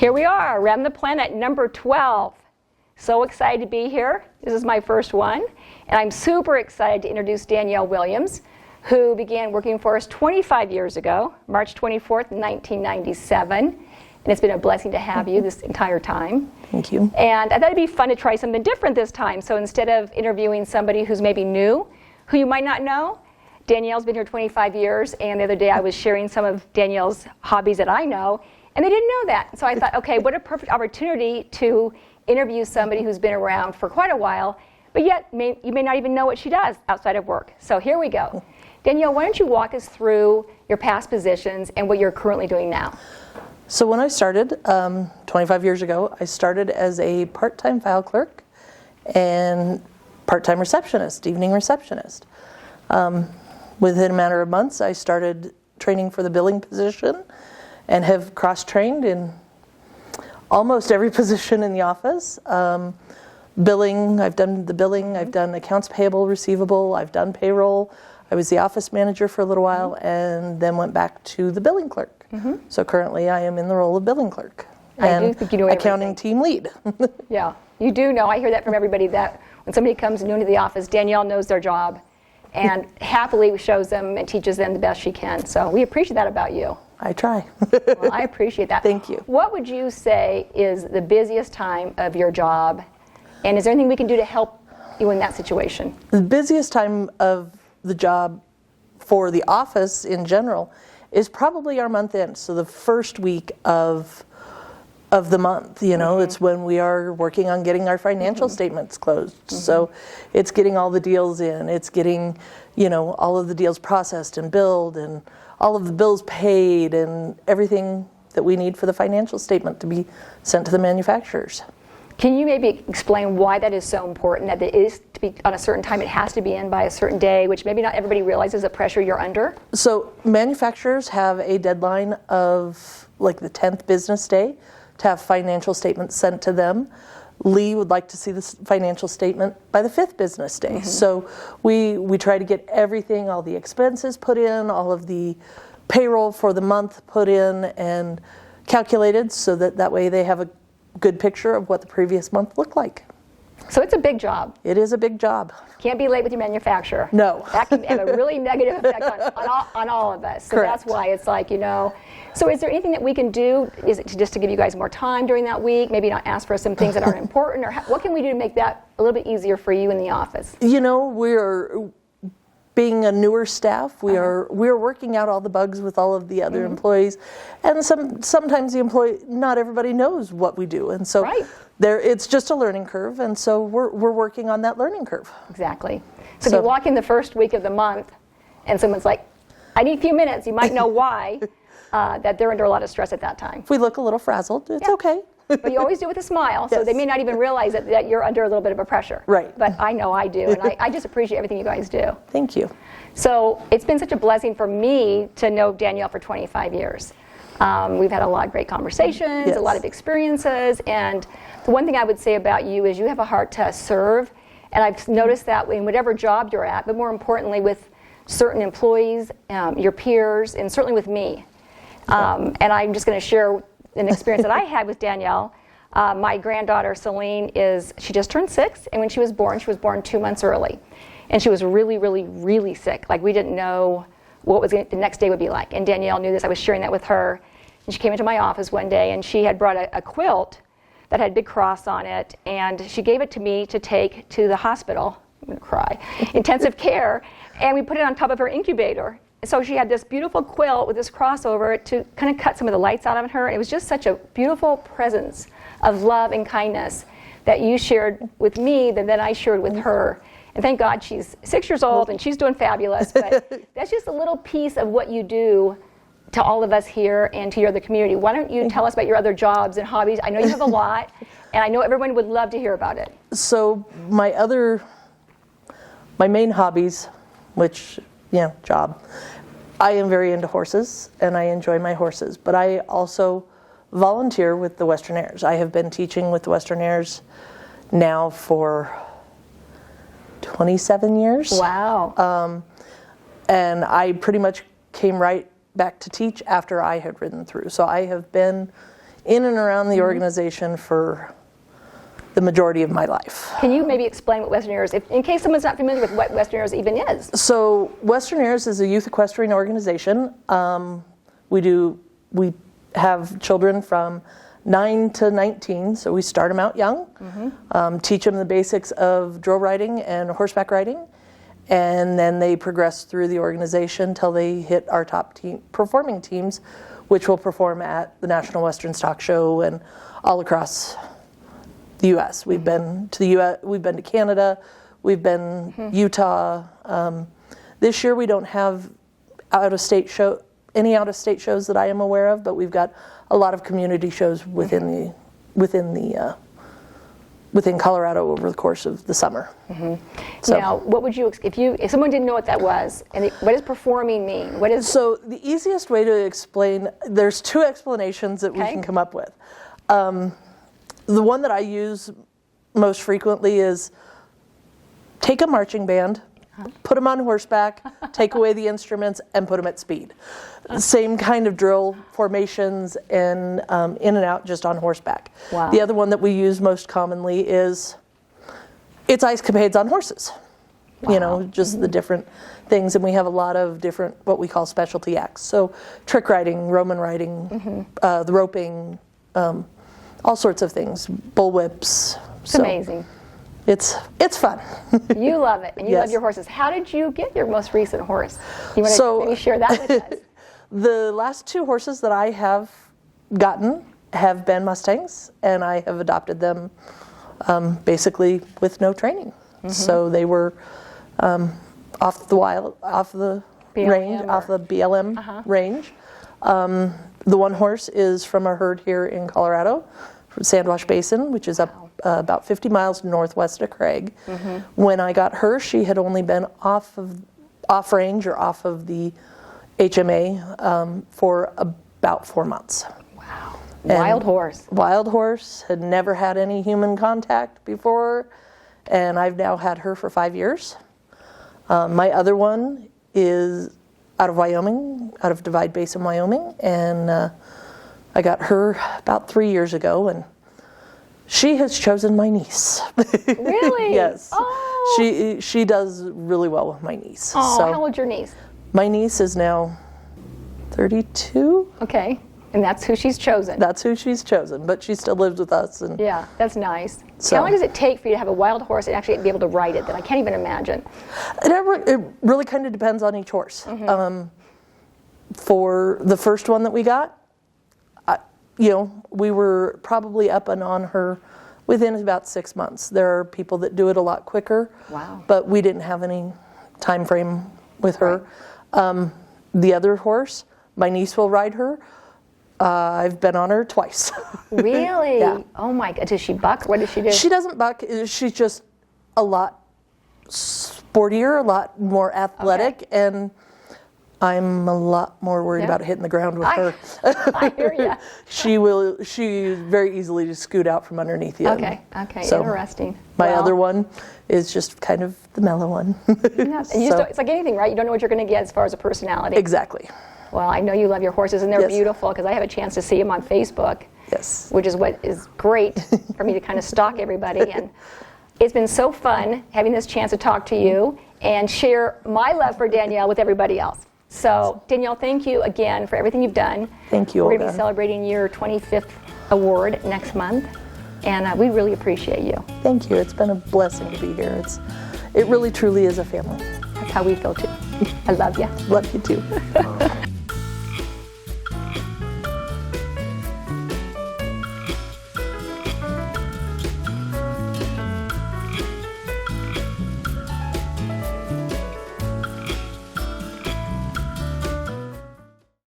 Here we are, Around the Planet, number 12. So excited to be here. This is my first one. And I'm super excited to introduce Danielle Williams, who began working for us 25 years ago, March 24th, 1997. And it's been a blessing to have you this entire time. Thank you. And I thought it'd be fun to try something different this time. So instead of interviewing somebody who's maybe new, who you might not know, Danielle's been here 25 years, and the other day I was sharing some of Danielle's hobbies that I know, and they didn't know that. So I thought, okay, what a perfect opportunity to interview somebody who's been around for quite a while, but yet you may not even know what she does outside of work. So here we go. Danielle, why don't you walk us through your past positions and what you're currently doing now? So when I started 25 years ago, I started as a part-time file clerk and part-time receptionist, evening receptionist. Within a matter of months, I started training for the billing position and have cross-trained in almost every position in the office. Billing, I've done the billing, I've done accounts payable, receivable, I've done payroll. I was the office manager for a little while and then went back to the billing clerk. So currently I am in the role of billing clerk and I do think you know accounting everything. team lead. Yeah, you do know. I hear that from everybody, that when somebody comes new into the office, Danielle knows their job and happily shows them and teaches them the best she can. So we appreciate that about you. I try. Well, I appreciate that. Thank you. What would you say is the busiest time of your job? And is there anything we can do to help you in that situation? The busiest time of the job for the office in general is probably our month end. So the first week of the month, you know, it's when we are working on getting our financial statements closed. So it's getting all the deals in, it's getting, you know, all of the deals processed and billed and all of the bills paid and everything that we need for the financial statement to be sent to the manufacturers. Can you maybe explain why that is so important, that it is to be on a certain time, it has to be in by a certain day, which maybe not everybody realizes the pressure you're under? So manufacturers have a deadline of like the 10th business day to have financial statements sent to them. Lee would like to see this financial statement by the 5th business day. So we try to get everything, all the expenses put in, all of the payroll for the month put in and calculated so that way they have a good picture of what the previous month looked like. So it's a big job. It is a big job. Can't be late with your manufacturer. No. That can have a really negative effect on all of us. So Correct. that's why it's like, you know. So is there anything that we can do? Is it just to give you guys more time during that week? Maybe not ask for some things that aren't important? Or what can we do to make that a little bit easier for you in the office? You know, we're being a newer staff, we're working out all the bugs with all of the other employees, and sometimes the not everybody knows what we do, and so it's just a learning curve, and so we're working on that learning curve. Exactly. So if you walk in the first week of the month, and someone's like, "I need a few minutes," you might know why. That they're under a lot of stress at that time. If we look a little frazzled, it's okay. But you always do it with a smile, so they may not even realize that you're under a little bit of a pressure. Right. But I know I do, and I just appreciate everything you guys do. Thank you. So it's been such a blessing for me to know Danielle for 25 years. We've had a lot of great conversations, a lot of experiences, and the one thing I would say about you is you have a heart to serve, and I've noticed that in whatever job you're at, but more importantly with certain employees, your peers, and certainly with me. And I'm just going to share an experience that I had with Danielle. My granddaughter Celine she just turned 6, and when she was born 2 months early. And she was really, really, really sick. Like we didn't know what the next day would be like. And Danielle knew this. I was sharing that with her. And she came into my office one day, and she had brought a quilt that had a big cross on it. And she gave it to me to take to the hospital. I'm going to cry. Intensive care. And we put it on top of her incubator. So she had this beautiful quilt with this cross over it to kind of cut some of the lights out of her. It was just such a beautiful presence of love and kindness that you shared with me that then I shared with her. And thank God she's 6 years old and she's doing fabulous. But that's just a little piece of what you do to all of us here and to your other community. Why don't you tell us about your other jobs and hobbies? I know you have a lot, and I know everyone would love to hear about it. So my main hobbies, which, job, I am very into horses, and I enjoy my horses, but I also volunteer with the Western Airs. I have been teaching with the Western Airs now for 27 years. Wow. And I pretty much came right back to teach after I had ridden through. So I have been in and around the organization for the majority of my life. Can you maybe explain what Western Aires, in case someone's not familiar with what Western Aires even is? So Western Aires is a youth equestrian organization. We have children from 9 to 19, so we start them out young, teach them the basics of drill riding and horseback riding, and then they progress through the organization until they hit our top performing teams, which will perform at the National Western Stock Show and all across the U.S. We've been to the U.S. We've been to Canada. We've been Utah. This year we don't have any out-of-state shows that I am aware of, but we've got a lot of community shows within Colorado over the course of the summer. So, now, what would you, if someone didn't know what that was, and what does performing mean? What is? So the easiest way to explain, there's two explanations that we can come up with. The one that I use most frequently is take a marching band, put them on horseback, take away the instruments, and put them at speed. Same kind of drill formations and in and out just on horseback. Wow. The other one that we use most commonly is it's ice capades on horses. Wow. You know, just the different things, and we have a lot of different what we call specialty acts. So trick riding, Roman riding, the roping, all sorts of things, bullwhips. It's amazing. It's fun. You love it, and you love your horses. How did you get your most recent horse? You want to maybe share that with us? The last two horses that I have gotten have been Mustangs, and I have adopted them basically with no training. So they were off the BLM range. The one horse is from a herd here in Colorado, from Sandwash Basin, which is up about 50 miles northwest of Craig. When I got her, she had only been off range or off of the HMA for about 4 months. Wow. And wild horse. Wild horse, had never had any human contact before, and I've now had her for 5 years. My other one is out of Wyoming, out of Divide Basin, Wyoming, and I got her about 3 years ago, and she has chosen my niece. Really? Yes. Oh. She does really well with my niece. Oh, so how old's your niece? my niece is now 32. Okay, and that's who she's chosen. That's who she's chosen, but she still lives with us. And yeah, that's nice. So, how long does it take for you to have a wild horse and actually be able to ride it? That I can't even imagine. it really kind of depends on each horse. For the first one that we got, we were probably up and on her within about 6 months. There are people that do it a lot quicker. Wow. But we didn't have any time frame with her. The other horse, my niece will ride her. I've been on her twice. Really? Yeah. Oh my God. Does she buck? What does she do? She doesn't buck. She's just a lot sportier, a lot more athletic, and I'm a lot more worried about hitting the ground with her. I hear you. She very easily just scoot out from underneath you. Okay, so interesting. My other one is just kind of the mellow one. And it's like anything, right? You don't know what you're going to get as far as a personality. Exactly. Well, I know you love your horses, and they're beautiful, because I have a chance to see them on Facebook. Yes. Which is what is great for me to kind of stalk everybody. And it's been so fun having this chance to talk to you and share my love for Danielle with everybody else. So, Danielle, thank you again for everything you've done. Thank you, We're going to Olga. be celebrating your 25th award next month, and we really appreciate you. Thank you. It's been a blessing to be here. It really, truly is a family. That's how we feel, too. I love you. Love you, too.